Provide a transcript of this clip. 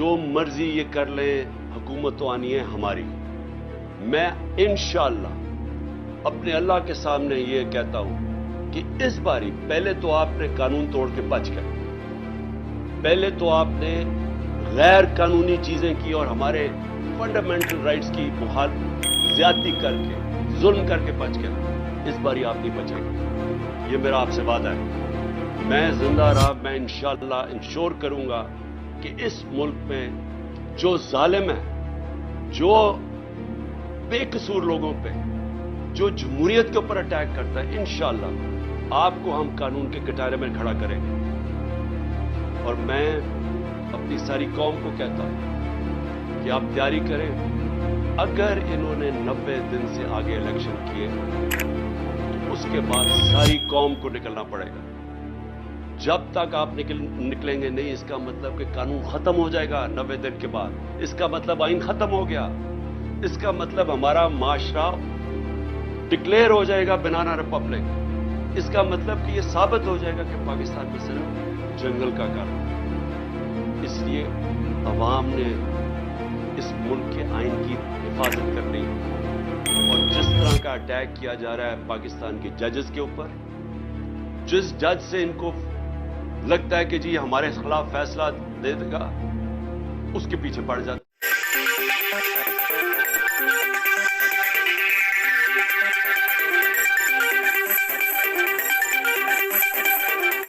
जो मर्जी ये कर ले, हुकूमत तो आनी है हमारी। मैं इंशाअल्लाह अपने अल्लाह के सामने ये कहता हूं कि इस बारी पहले तो आपने कानून तोड़ के बच गए, पहले तो आपने गैर कानूनी चीजें की और हमारे फंडामेंटल राइट्स की ज्यादती करके, जुल्म करके बच गए। इस बारी आप नहीं बचेंगे, ये मेरा आपसे वादा है। मैं जिंदा रहा, मैं इंशाअल्लाह इंश्योर करूंगा कि इस मुल्क में जो जालिम है, जो बेकसूर लोगों पे, जो जमहूरियत के ऊपर अटैक करता है, इंशाअल्लाह आपको हम कानून के कटारे में खड़ा करेंगे। और मैं अपनी सारी कौम को कहता हूं कि आप तैयारी करें। अगर इन्होंने 90 दिन से आगे इलेक्शन किए तो उसके बाद सारी कौम को निकलना पड़ेगा। जब तक आप निकलेंगे नहीं, इसका मतलब कि कानून खत्म हो जाएगा 90 दिन के बाद। इसका मतलब आइन खत्म हो गया, इसका मतलब हमारा माशरा डिक्लेयर हो जाएगा बनाना रिपब्लिक। इसका मतलब कि यह साबित हो जाएगा कि पाकिस्तान में सिर्फ जंगल का घर। इसलिए अवाम ने इस मुल्क के आइन की हिफाजत करनी है। और जिस तरह का अटैक किया जा रहा है पाकिस्तान के जजेस के ऊपर, जिस जज से इनको लगता है कि जी हमारे खिलाफ फैसला दे देगा, उसके पीछे पड़ जाते